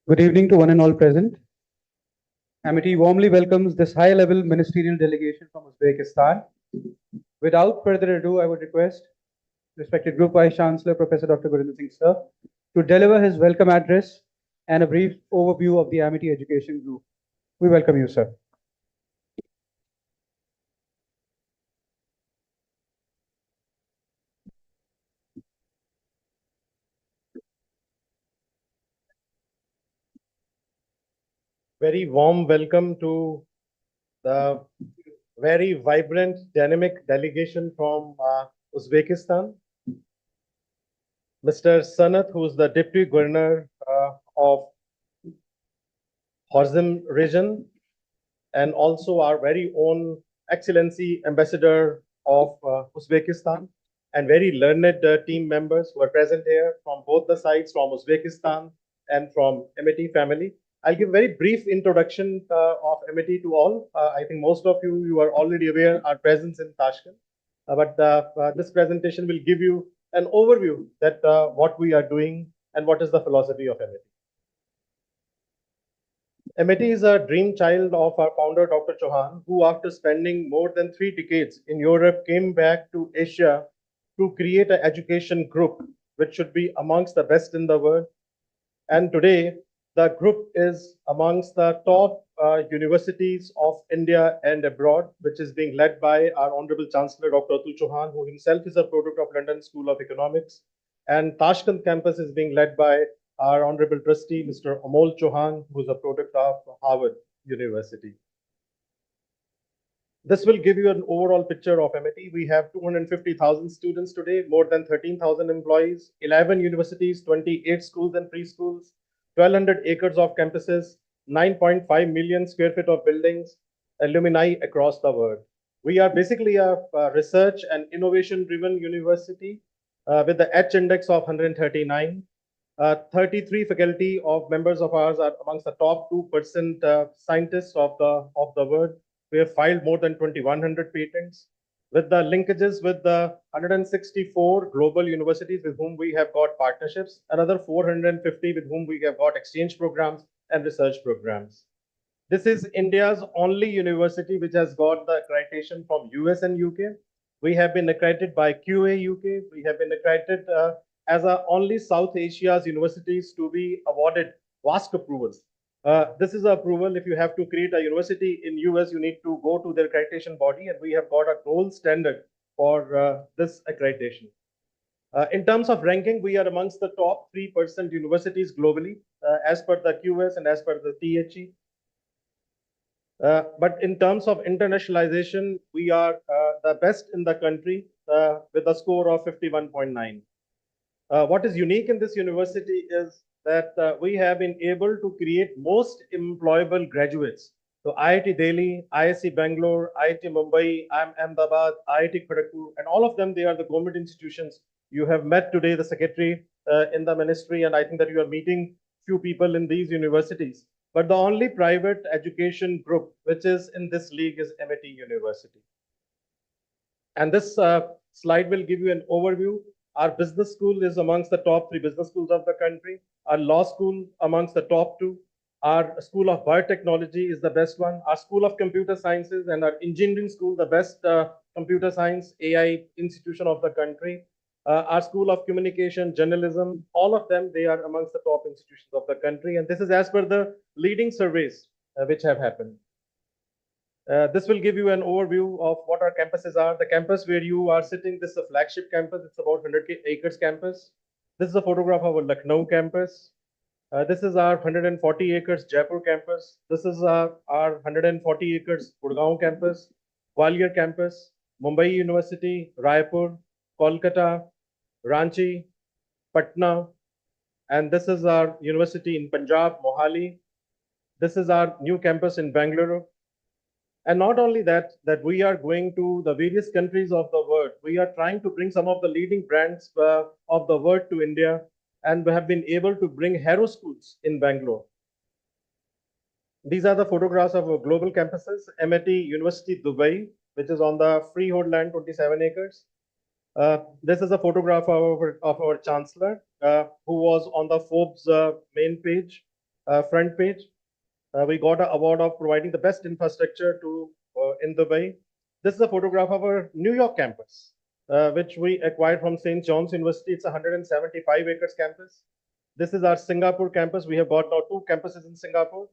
Good evening to one and all present. Amity warmly welcomes this high-level ministerial delegation from Uzbekistan. Without further ado, I would request respected Group Vice Chancellor Professor Dr. Gurinder Singh Sir to deliver his welcome address and a brief overview of the Amity Education Group. We welcome you, sir. Very warm welcome to the very vibrant, dynamic delegation from Uzbekistan. Mr. Sanat, who is the Deputy Governor of Horzim region, and also our very own Excellency Ambassador of Uzbekistan, and very learned team members who are present here from both the sides, from Uzbekistan and from MIT family. I'll give a very brief introduction of MIT to all. I think most of you are already aware our presence in Tashkent, but this presentation will give you an overview that what we are doing and what is the philosophy of MIT. MIT is a dream child of our founder, Dr. Chauhan, who, after spending more than 3 decades in Europe, came back to Asia to create an education group which should be amongst the best in the world. And today, the group is amongst the top universities of India and abroad, which is being led by our Honorable Chancellor, Dr. Atul Chauhan, who himself is a product of London School of Economics. And Tashkent campus is being led by our Honorable Trustee, Mr. Amol Chauhan, who is a product of Harvard University. This will give you an overall picture of MIT. We have 250,000 students today, more than 13,000 employees, 11 universities, 28 schools and preschools, 1,200 acres of campuses, 9.5 million square feet of buildings, alumni across the world. We are basically a research and innovation-driven university with the H index of 139. 33 faculty of members of ours are amongst the top 2% scientists of the world. We have filed more than 2,100 patents. With the linkages with the 164 global universities with whom we have got partnerships, another 450 with whom we have got exchange programs and research programs. This is India's only university which has got the accreditation from US and UK. We have been accredited by QA UK. We have been accredited as only South Asia's universities to be awarded WASC approvals. This is an approval. If you have to create a university in US, you need to go to their accreditation body, and we have got a gold standard for this accreditation. In terms of ranking, we are amongst the top 3% universities globally, as per the QS and as per the THE. But in terms of internationalization, we are the best in the country with a score of 51.9. What is unique in this university is that we have been able to create most employable graduates. So IIT Delhi, IISc Bangalore, IIT Mumbai, Ahmedabad, IIT Kharagpur, and all of them, they are the government institutions. You have met today the secretary in the ministry, and I think that you are meeting few people in these universities. But the only private education group which is in this league is MIT University. And this slide will give you an overview. Our business school is amongst the top 3 business schools of the country. Our law school amongst the top 2. Our school of biotechnology is the best one. Our school of computer sciences and our engineering school, the best computer science AI institution of the country. Our school of communication, journalism, all of them, they are amongst the top institutions of the country. And this is as per the leading surveys which have happened. This will give you an overview of what our campuses are. The campus where you are sitting, this is a flagship campus. It's about 100 acres campus. This is a photograph of our Lucknow campus. This is our 140 acres Jaipur campus. This is our 140 acres Gurgaon campus, Gwalior campus, Mumbai University, Raipur, Kolkata, Ranchi, Patna, and this is our university in Punjab, Mohali. This is our new campus in Bangalore. And not only that we are going to the various countries of the world. We are trying to bring some of the leading brands of the world to India, and we have been able to bring Hero schools in Bangalore. These are the photographs of our global campuses. MIT University Dubai, which is on the freehold land, 27 acres. This is a photograph of our chancellor, who was on the Forbes main page. front page. We got an award of providing the best infrastructure to in Dubai. This is a photograph of our New York campus, which we acquired from St. John's University. It's a 175 acres campus. This is our Singapore campus. We have got now 2 campuses in Singapore.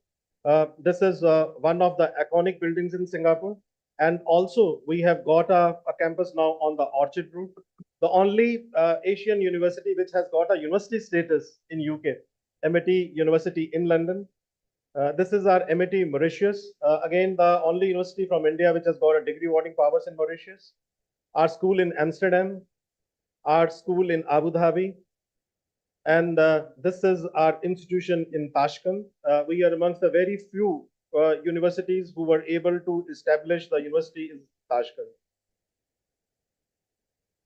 This is one of the iconic buildings in Singapore. And also, we have got a campus now on the Orchard Route, the only Asian university which has got a university status in UK, MIT University in London. This is our MIT Mauritius, again the only university from India which has got a degree awarding powers in Mauritius. Our school in Amsterdam, our school in Abu Dhabi, and this is our institution in Tashkent. We are amongst the very few universities who were able to establish the university in Tashkent.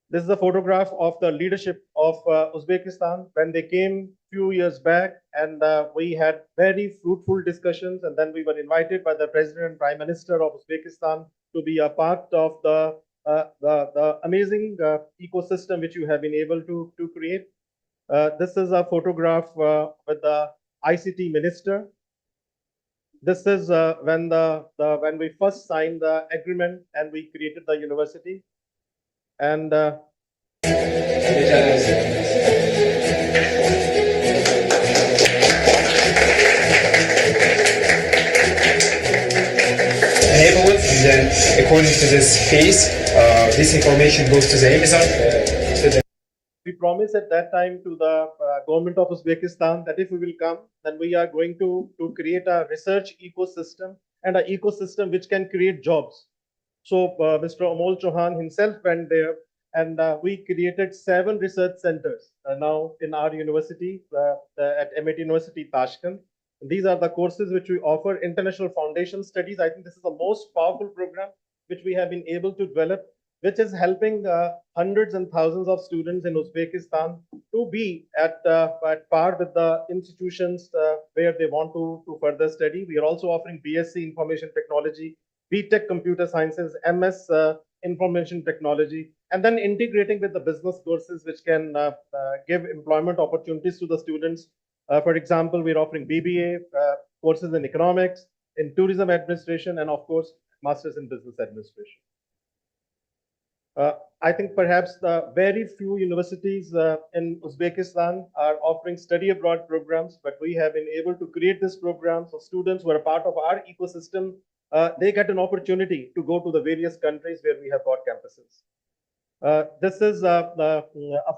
This is a photograph of the leadership of Uzbekistan when they came few years back, and we had very fruitful discussions, and then we were invited by the President and Prime Minister of Uzbekistan to be a part of the amazing ecosystem which you have been able to create. This is a photograph with the ICT minister. This is when we first signed the agreement and we created the university. And enable it, and then according to this phase, this information goes to the Amazon. We promised at that time to the government of Uzbekistan that if we will come, then we are going to create a research ecosystem and an ecosystem which can create jobs. So Mr. Amol Chauhan himself went there, and we created 7 research centers now in our university at MIT University Tashkent. These are the courses which we offer. International Foundation Studies. I think this is the most powerful program which we have been able to develop, which is helping hundreds and thousands of students in Uzbekistan to be at par with the institutions where they want to further study. We are also offering BSc Information Technology, BTech Computer Sciences, MS Information Technology, and then integrating with the business courses which can give employment opportunities to the students. For example, we're offering BBA courses in economics, in tourism administration, and of course, masters in business administration. I think perhaps the very few universities in Uzbekistan are offering study abroad programs, but we have been able to create this program so students who are a part of our ecosystem, they get an opportunity to go to the various countries where we have got campuses. This is a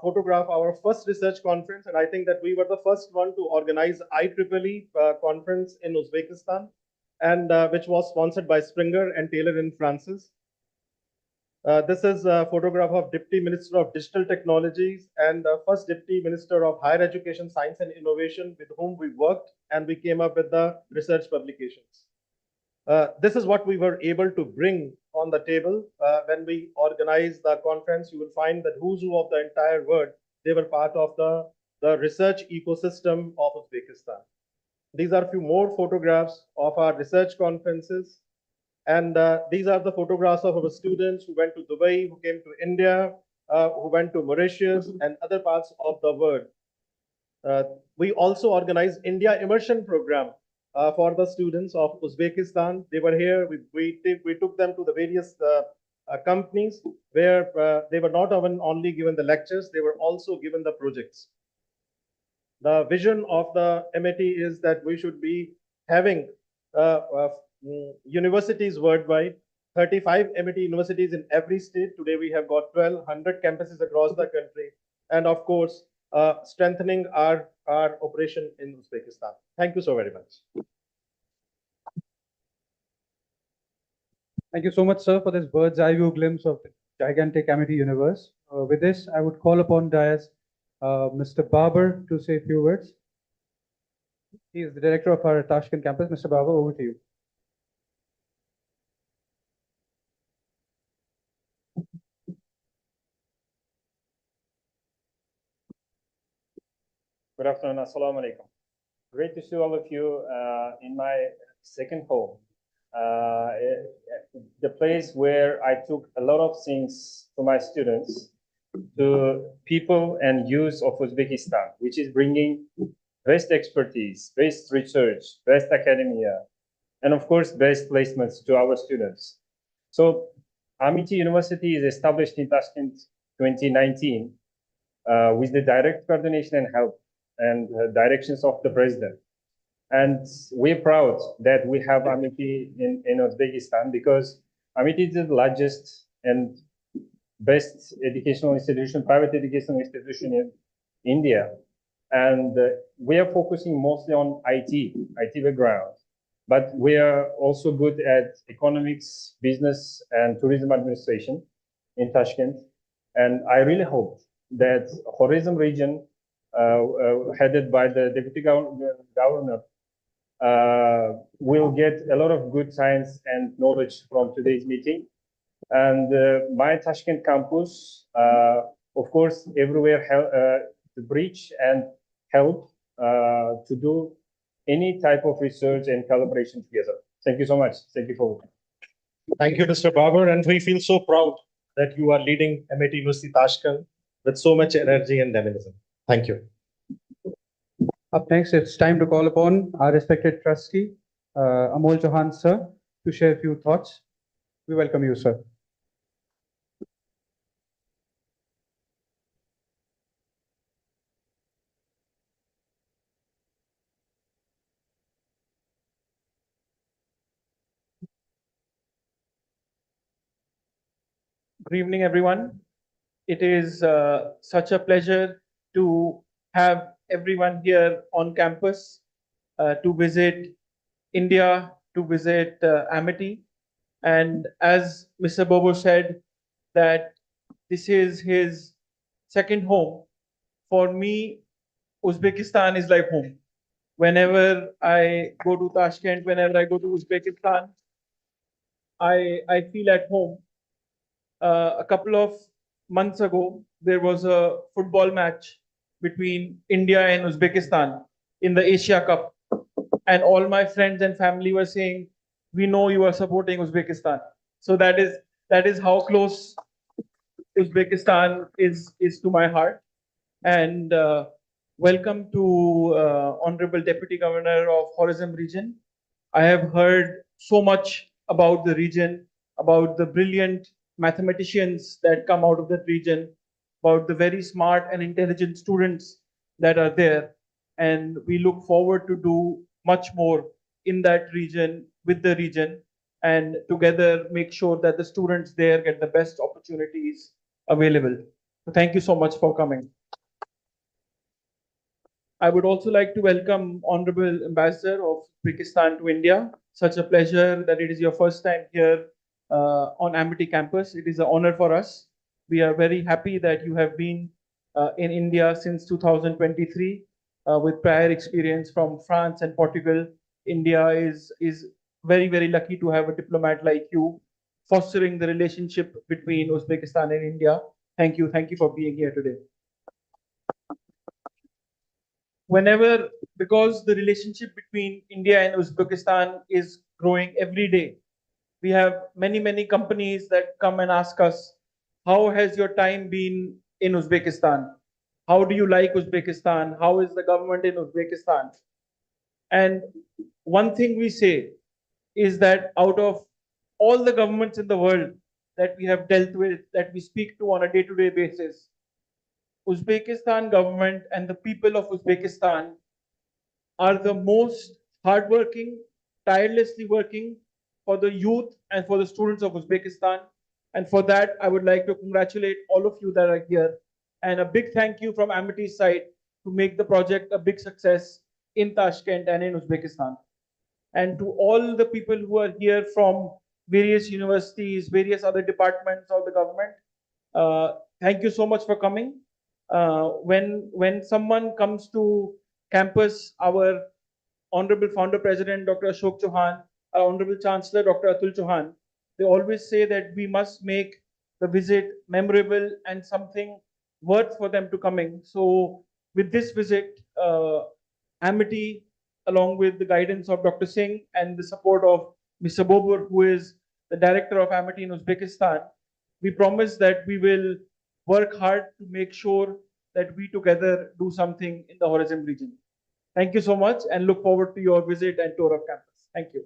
photograph of our first research conference, and I think that we were the first one to organize IEEE conference in Uzbekistan, and which was sponsored by Springer and Taylor & Francis. This is a photograph of Deputy Minister of Digital Technologies and first Deputy Minister of Higher Education, Science and Innovation, with whom we worked, and we came up with the research publications. This is what we were able to bring on the table when we organized the conference. You will find that who's who of the entire world, they were part of the research ecosystem of Uzbekistan. These are a few more photographs of our research conferences. And these are the photographs of our students who went to Dubai, who came to India, who went to Mauritius and other parts of the world. We also organized India Immersion Program for the students of Uzbekistan. They were here. We took them to the various companies where they were not only given the lectures, they were also given the projects. The vision of the MIT is that we should be having universities worldwide, 35 MIT universities in every state. Today we have got 1,200 campuses across the country, and of course, strengthening our operation in Uzbekistan. Thank you so very much. Thank you so much, sir, for this bird's eye view glimpse of the gigantic MIT universe. With this, I would call upon Dayas Mr. Babar to say a few words. He is the director of our Tashkent campus. Mr. Babar, over to you. Good afternoon. Assalamu alaikum. Great to see all of you in my second home. The place where I took a lot of things to my students, to people and youth of Uzbekistan, which is bringing best expertise, best research, best academia, and of course, best placements to our students. So Amity University is established in Tashkent 2019 with the direct coordination and help and directions of the president. And we're proud that we have Amity in Uzbekistan because Amity is the largest and best educational institution, private educational institution in India. And we are focusing mostly on IT background, but we are also good at economics, business, and tourism administration in Tashkent. And I really hope that Horizm region, headed by the deputy governor, will get a lot of good science and knowledge from today's meeting. And my Tashkent campus, of course, everywhere to bridge and help to do any type of research and collaboration together. Thank you so much. Thank you for listening. Thank you, Mr. Babar, and we feel so proud that you are leading MIT University Tashkent with so much energy and dynamism. Thank you. Up next, it's time to call upon our respected trustee, Amol Chauhan, sir, to share a few thoughts. We welcome you, sir. Good evening, everyone. It is such a pleasure to have everyone here on campus to visit India, to visit Amity. And as Mr. Bobo said, that this is his second home. For me, Uzbekistan is like home. Whenever I go to Tashkent, whenever I go to Uzbekistan, I feel at home. A couple of months ago, there was a football match between India and Uzbekistan in the Asia Cup. And all my friends and family were saying, we know you are supporting Uzbekistan. So that is how close Uzbekistan is to my heart. And welcome to Honorable Deputy Governor of Horizm region. I have heard so much about the region, about the brilliant mathematicians that come out of that region, about the very smart and intelligent students that are there. And we look forward to do much more in that region, with the region, and together make sure that the students there get the best opportunities available. So thank you so much for coming. I would also like to welcome Honorable Ambassador of Uzbekistan to India. Such a pleasure that it is your first time here on Amity campus. It is an honor for us. We are very happy that you have been in India since 2023 with prior experience from France and Portugal. India is very, very lucky to have a diplomat like you fostering the relationship between Uzbekistan and India. Thank you. Thank you for being here today. Because the relationship between India and Uzbekistan is growing every day, we have many companies that come and ask us, how has your time been in Uzbekistan? How do you like Uzbekistan? How is the government in Uzbekistan? And one thing we say is that out of all the governments in the world that we have dealt with, that we speak to on a day-to-day basis, Uzbekistan government and the people of Uzbekistan are the most hardworking, tirelessly working for the youth and for the students of Uzbekistan. And for that, I would like to congratulate all of you that are here. And a big thank you from Amity's side to make the project a big success in Tashkent and in Uzbekistan. And to all the people who are here from various universities, various other departments of the government, thank you so much for coming. When someone comes to campus, our Honorable Founder President, Dr. Ashok Chauhan, our Honorable Chancellor, Dr. Atul Chauhan, they always say that we must make the visit memorable and something worth for them to coming. So with this visit, Amity, along with the guidance of Dr. Singh and the support of Mr. Bobur, who is the director of Amity in Uzbekistan, we promise that we will work hard to make sure that we together do something in the Horizm region. Thank you so much and look forward to your visit and tour of campus. Thank you.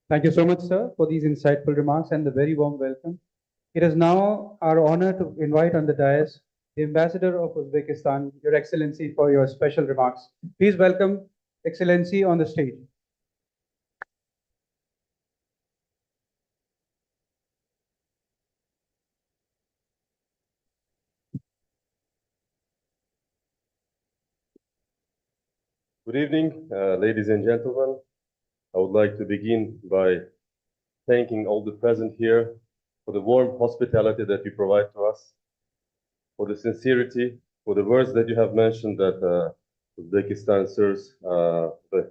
Thank you so much, sir, for these insightful remarks and the very warm welcome. It is now our honor to invite on the dais the Ambassador of Uzbekistan, Your Excellency, for your special remarks. Please welcome Excellency on the stage. Good evening, ladies and gentlemen. I would like to begin by thanking all the present here for the warm hospitality that you provide to us, for the sincerity, for the words that you have mentioned that Uzbekistan serves the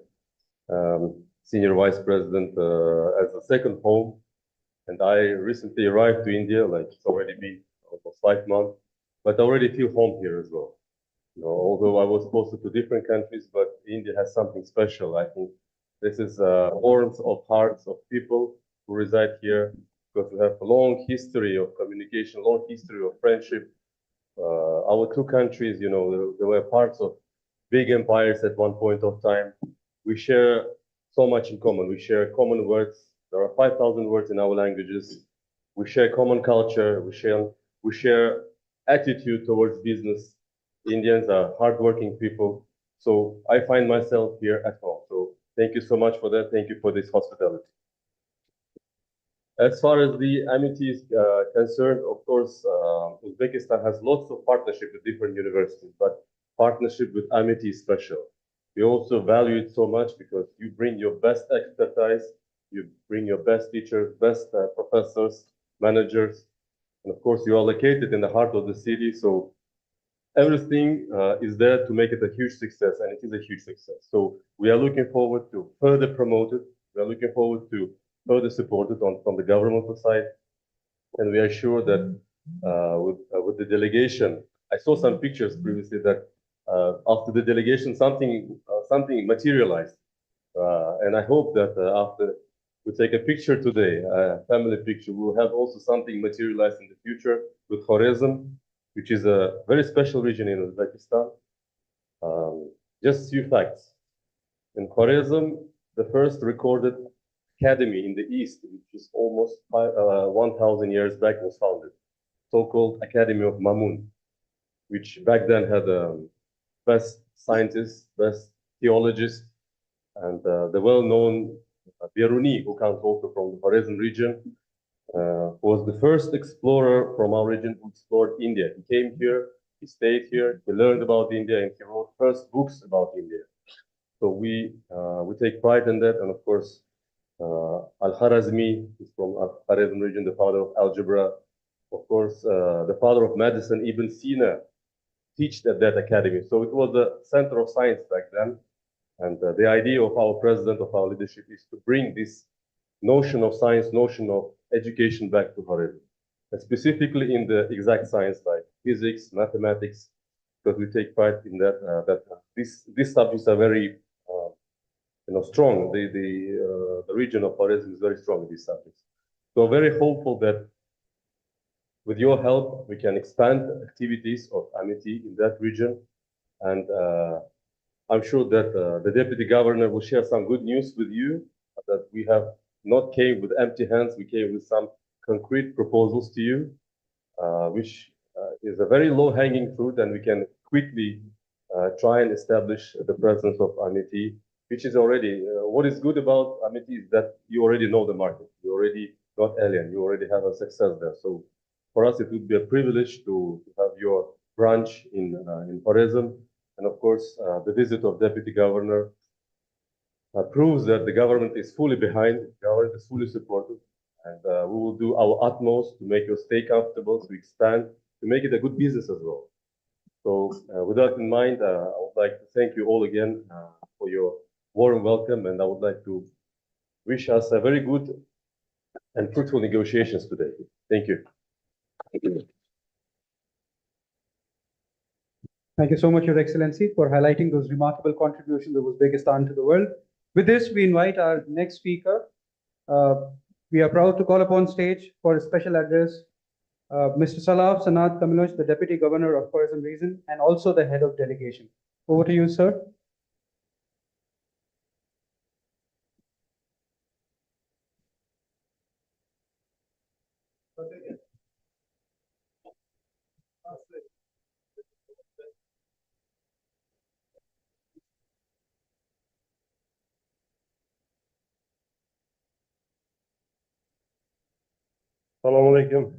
Senior Vice President as a second home. And I recently arrived to India, like it's already been almost 5 months, but I already feel home here as well. You know, although I was posted to different countries, but India has something special. I think this is warmth of hearts of people who reside here because we have a long history of communication, long history of friendship. Our two countries, you know, they were parts of big empires at one point of time. We share so much in common. We share common words. There are 5,000 words in our languages. We share common culture. We share attitude towards business. Indians are hardworking people. So I find myself here at home. So thank you so much for that. Thank you for this hospitality. As far as the amity is concerned, of course, Uzbekistan has lots of partnership with different universities, but partnership with amity is special. We also value it so much because you bring your best expertise, you bring your best teachers, best professors, managers, and of course you are located in the heart of the city, so everything is there to make it a huge success, and it is a huge success. So we are looking forward to further promote it. We are looking forward to further support it from the governmental side, and we are sure that with the delegation, I saw some pictures previously that after the delegation something materialized, and I hope that after we take a picture today, a family picture, we will have also something materialized in the future with Khwarezm, which is a very special region in Uzbekistan. Just a few facts. In Khwarezm, the first recorded academy in the East, which is almost 1,000 years back, was founded, so-called Academy of Mamun, which back then had best scientists, best theologists, and the well-known Biruni, who comes also from the Khwarezm region, was the first explorer from our region who explored India. He came here, he stayed here, he learned about India, and he wrote first books about India. So we take pride in that, and of course, Al-Kharazmi is from Khwarezm region, the father of algebra. Of course, the father of medicine, Ibn Sina, taught at that academy. So it was the center of science back then. And the idea of our president, of our leadership, is to bring this notion of science, notion of education back to Khwarezm, and specifically in the exact science like physics, mathematics, because we take pride in that these subjects are very strong. The region of Khwarezm is very strong in these subjects. So very hopeful that with your help we can expand activities of amity in that region, and I'm sure that the deputy governor will share some good news with you, that we have not came with empty hands. We came with some concrete proposals to you, which is a very low-hanging fruit, and we can quickly try and establish the presence of amity, which is already, what is good about amity is that you already know the market. You already not alien. You already have a success there. So for us, it would be a privilege to have your branch in Khwarezm. And of course, the visit of Deputy Governor proves that the government is fully behind, the government is fully supportive, and we will do our utmost to make your stay comfortable, to expand, to make it a good business as well. So with that in mind, I would like to thank you all again for your warm welcome, and I would like to wish us a very good and fruitful negotiations today. Thank you. Thank you so much, Your Excellency, for highlighting those remarkable contributions of Uzbekistan to the world. With this, we invite our next speaker. We are proud to call upon stage for a special address Mr. Salaf Sanat Kamilosh, the Deputy Governor of Tourism Region and also the Head of Delegation. Over to you, sir. Assalomu alaykum.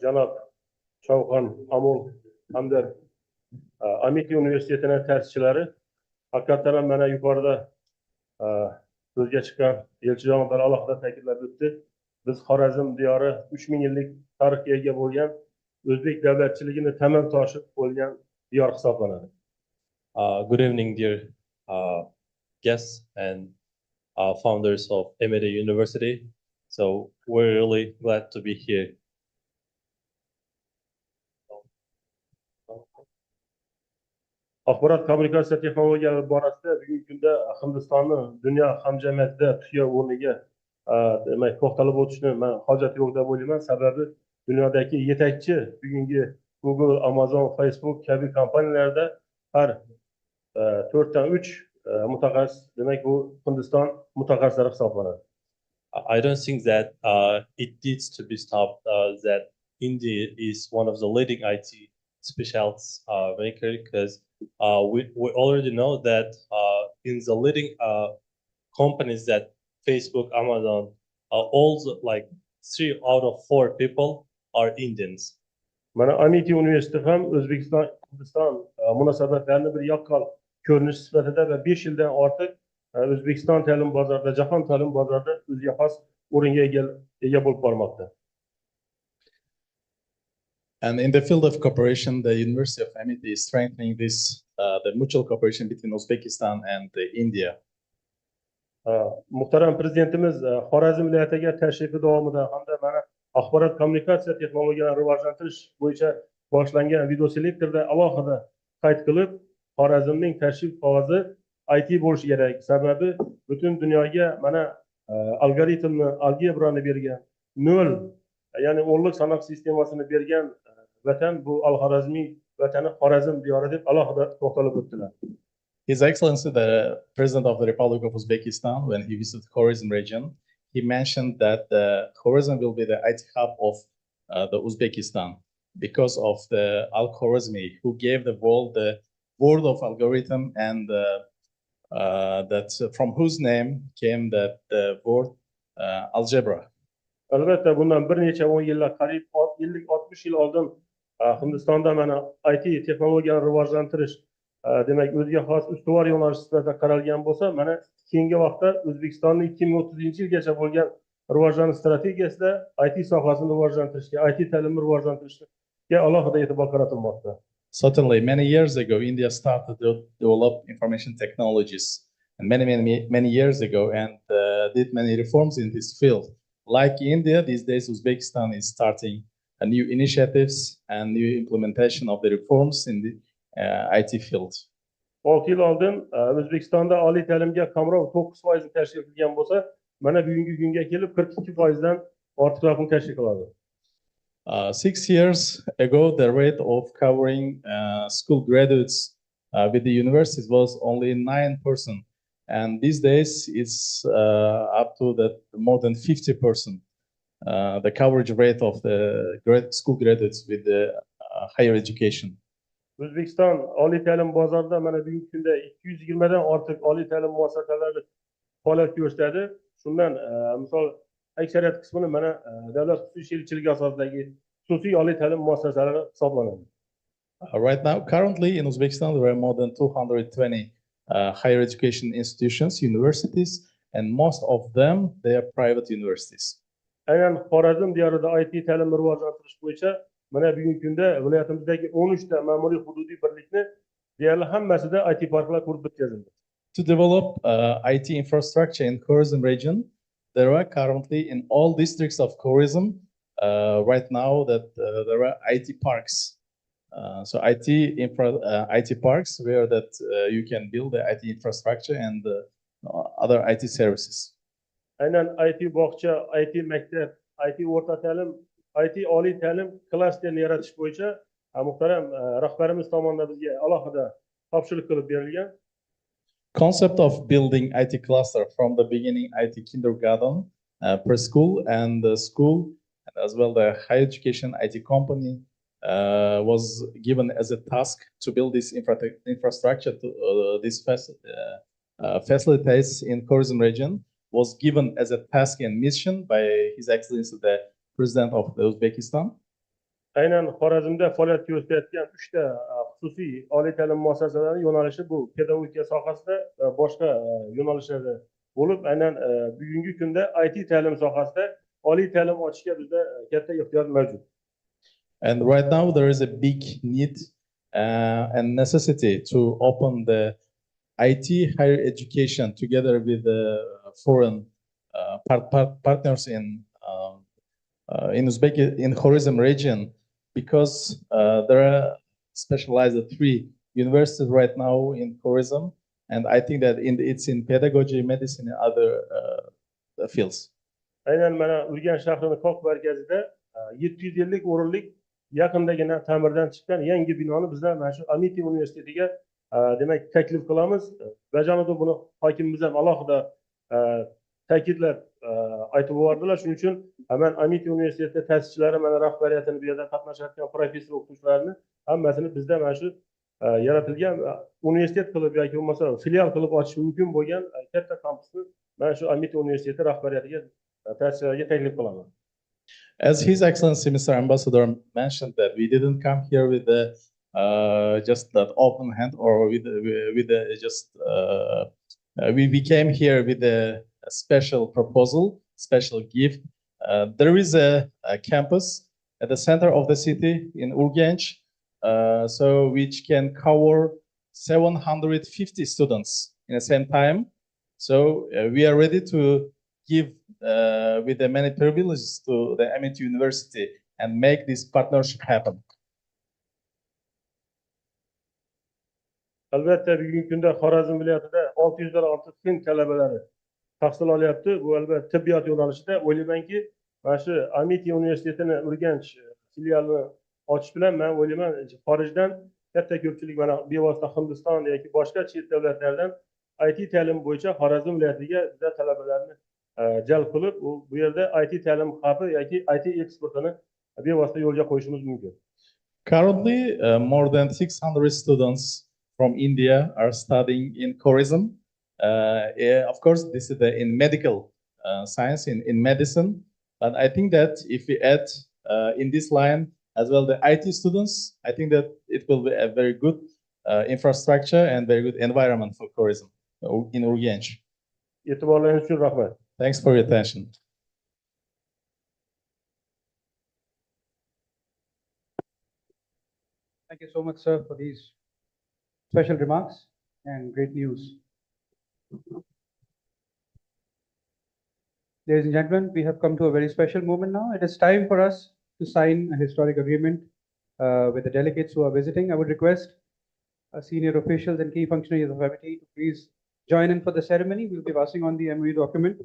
Janob Shavqon Amol hamda Amiti universitetining ta'sischilari, haqiqatan ham mana yuqorida so'zga chiqqan elchi janoblar alohida ta'kidlab o'tdi. Biz Xorazm diyori 3000 yillik tarixga ega bo'lgan, o'zbek davlatchiligini tamal toshi bo'lgan diyor hisoblanadi. Good evening, dear guests and founders of MIT University. So we're really glad to be here. Axborot kommunikatsiya texnologiyalari borasida bugungi kunda Hindistonni dunyo hamjamiyatida tuya o'rniga demak to'xtalib o'tishni men hojat yo'q deb o'ylayman. Sababi dunyodagi yetakchi bugungi Google, Amazon, Facebook kabi kompaniyalarda har 4 dan 3 mutaxassis, demak bu Hindiston mutaxassislari hisoblanadi. I don't think that it needs to be stopped. That India is one of the leading IT specialists maker, because we already know that in the leading companies that Facebook, Amazon, all the, like 3 out of 4 people are Indians. Mana Amiti universiteti ham O'zbekiston Hindiston munosabatlarini bir yaqqol ko'rinish sifatida va 5 yildan ortiq O'zbekiston ta'lim bozorida, jahon ta'lim bozorida o'ziga xos o'ringa ega bo'lib bormoqda. And in the field of cooperation, the University of Amity is strengthening this the mutual cooperation between Uzbekistan and India. Muhtaram prezidentimiz Xorazm viloyatiga tashrifi davomida hamda mana axborot kommunikatsiya texnologiyalarini rivojlantirish bo'yicha boshlangan videoselektorda alohida qayd qilib, Xorazmning tashrif qog'ozi IT bo'lishi kerak. Sababi butun dunyoga mana algoritmni, algebrani bergan, 0 ya'ni o'nlik sanoq sistemasini bergan vatan bu Al-Xorazmiy vatani Xorazm diyori deb alohida to'xtalib o'tdilar. His Excellency, the President of the Republic of Uzbekistan, when he visited Khorizm region, he mentioned that Khorizm will be the IT hub of the Uzbekistan because of the Al-Khwarizmi, who gave the world the word of algorithm, and that from whose name came that the word algebra. Albatta bundan bir necha 10 yillar, qariyb 50-60 yil oldin Hindistonda mana IT texnologiyani rivojlantirish demak o'ziga xos ustuvor yo'nalish sifatida qaralgan bo'lsa, mana keyingi vaqtda O'zbekistonning 2030-yilgacha bo'lgan rivojlanish strategiyasida IT sohasini rivojlantirishga, IT ta'limini rivojlantirishga alohida e'tibor qaratilmoqda. Certainly, many years ago, India started to develop information technologies, and many years ago, and did many reforms in this field. Like India, these days Uzbekistan is starting new initiatives and new implementation of the reforms in the IT field. 6 yil oldin O'zbekistonda oliy ta'limga qamrov 9% tashkil qilgan bo'lsa, mana bugungi kunga kelib 42% dan ortiqroqni tashkil qiladi. 6 years ago, the rate of covering school graduates with the universities was only 9%, and these days it's up to that more than 50%. The coverage rate of the school graduates with the higher education. O'zbekiston oliy ta'lim bozorida mana bugungi kunda 220 dan ortiq oliy ta'lim muassasalari faoliyat ko'rsatadi. Shundan misol aksariyat qismini mana davlat xususiy sherikchiligi asosidagi xususiy oliy ta'lim muassasalari hisoblanadi. Right now, currently in Uzbekistan, there are more than 220 higher education institutions, universities, and most of them, they are private universities. Aynan Xorazm diyorida IT ta'limni rivojlantirish bo'yicha mana bugungi kunda viloyatimizdagi 13 ta ma'muriy hududiy birlikni deyarli hammasida IT parklar qurib bitkazildi. To develop IT infrastructure in Khorizm region, there are currently in all districts of Khorizm right now that there are IT parks. So IT parks where that you can build the IT infrastructure and other IT services. Aynan IT bog'cha, IT maktab, IT o'rta ta'lim IT oliy ta'lim klasterini yaratish bo'yicha muhtaram rahbarimiz tomonidan bizga alohida topshiriq qilib berilgan. Concept of building IT cluster from the beginning, IT kindergarten, preschool, and the school, and as well the higher education IT company was given as a task to build this infrastructure to this facilities in tourism region, was given as a task and mission by His Excellency the President of Uzbekistan. Aynan Xorazmda faoliyat ko'rsatayotgan 3 ta xususiy oliy ta'lim muassasalarining yo'nalishi bu pedagogika sohasida boshqa yo'nalishlarda bo'lib, aynan bugungi kunda IT ta'lim sohasida oliy ta'lim ochishga bizda katta ehtiyoj mavjud. And right now there is a big need and necessity to open the IT higher education together with the foreign partners in Khorizm region, because there are specialized 3 universities right now in Khorizm, and I think that it's in pedagogy, medicine, and other fields. Aynan mana Urganch shahrining Qoq markazida 750 o'rinlik yaqindagina ta'mirdan chiqqan yangi binoni bizlar mana shu Amiti universitetiga demak taklif qilamiz. Bajonida buni hokimimiz ham alohida ta'kidlab aytib yubordilar. Shuning uchun hemen Amiti universiteti ta'sischilari mana rahbariyatini bu yerda qatnashayotgan professor o'qituvchilarni hammasini bizda mana shu yaratilgan universitet qilib yoki bo'lmasa filial qilib ochish mumkin bo'lgan katta kampusni mana shu Amiti universiteti rahbariyatiga ta'sischilariga taklif qilaman. As His Excellency Mr. Ambassador mentioned that we didn't come here with the just that open hand or with just we came here with a special proposal, special gift. There is a campus at the center of the city in Urgench, so which can cover 750 students in the same time. So we are ready to give with the many privileges to the MIT University and make this partnership happen. Albatta bugungi kunda Xorazm viloyatida 600 dan ortiq fin talabalari tahsil olyapti. Bu albatta tibbiyot yo'nalishida o'ylaymanki, mana shu Amiti universitetini Urganch filialini ochish bilan men o'ylayman xorijdan katta ko'pchilik mana bevosita Hindiston yoki boshqa chet davlatlardan IT ta'lim bo'yicha Xorazm viloyatiga bizlar talabalarni jalb qilib, bu yerda IT ta'lim hubi yoki IT eksportini bevosita yo'lga qo'yishimiz mumkin. Currently, more than 600 students from India are studying in Khorizm. Of course, this is in medical science, in medicine. But I think that if we add in this line as well the IT students, I think that it will be a very good infrastructure and very good environment for Khorizm in Urgench. E'tiborlaringiz uchun rahmat. Thanks for your attention. Thank you so much, sir, for these special remarks and great news. Ladies and gentlemen, we have come to a very special moment now. It is time for us to sign a historic agreement with the delegates who are visiting. I would request senior officials and key functionaries of MIT to please join in for the ceremony. We'll be passing on the MOU document.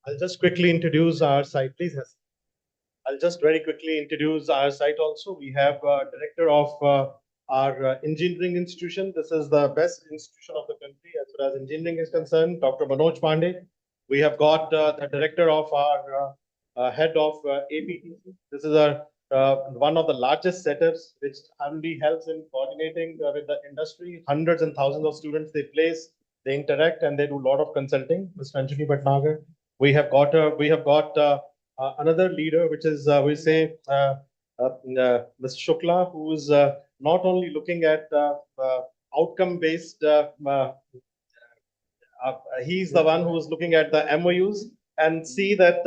I'll just quickly introduce our site, please. Yes. I'll just very quickly introduce our site also. We have director of our engineering institution. This is the best institution of the country as far as engineering is concerned, Dr. Manoj Pandey. We have got the director of our head of APTC. This is one of the largest setups which only helps in coordinating with the industry. Hundreds and thousands of students they place, they interact, and they do a lot of consulting. Mr. Anjali Bhatnagar. We have got another leader, which is we say Mr. Shukla, who is not only looking at outcome-based. He's the one who is looking at the MOUs and see that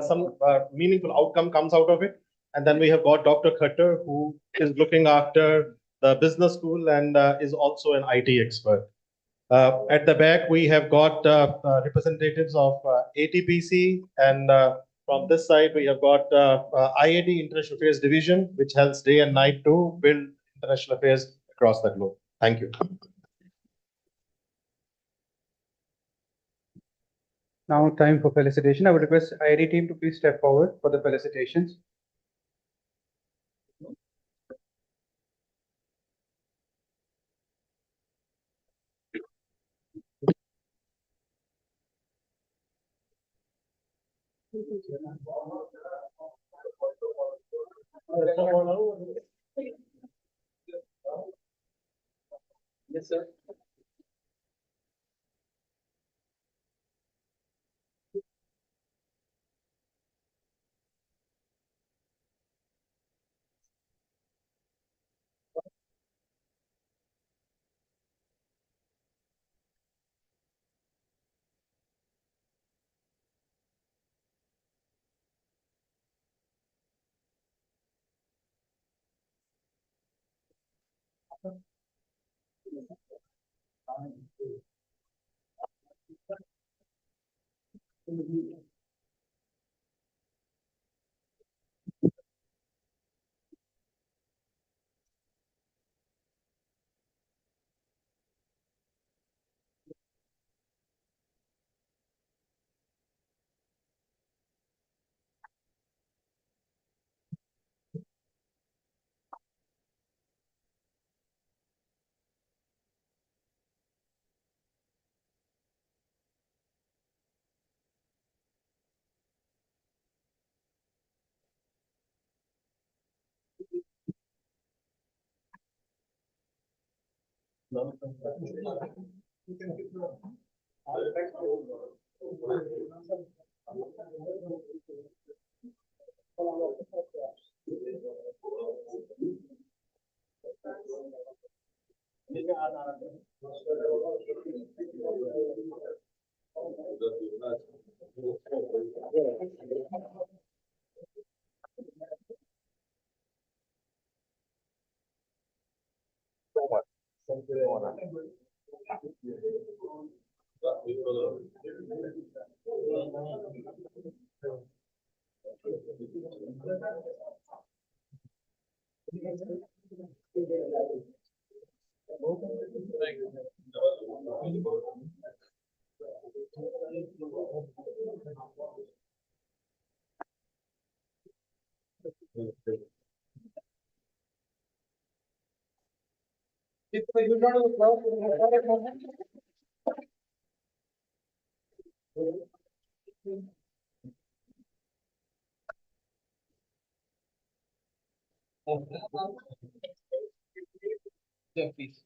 some meaningful outcome comes out of it. And then we have got Dr. Khatter, who is looking after the business school and is also an IT expert. At the back, we have got representatives of ATPC, and from this side, we have got IAD International Affairs Division, which helps day and night to build international affairs across the globe. Thank you. Now time for felicitation. I would request IIT team to please step forward for the felicitations. Yes, sir. Yeah, please.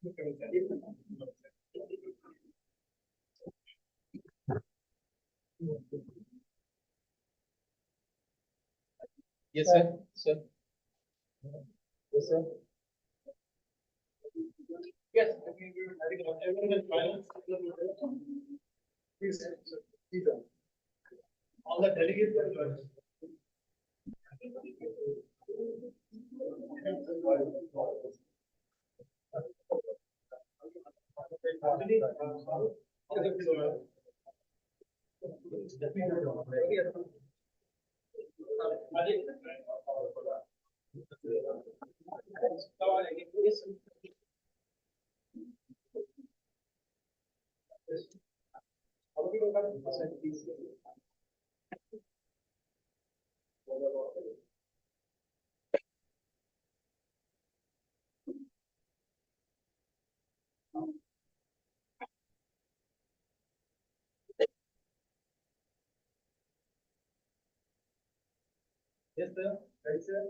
Yes, sir. Sir. Yes, sir. Yes. All the delegates. Yes, sir. Right, sir.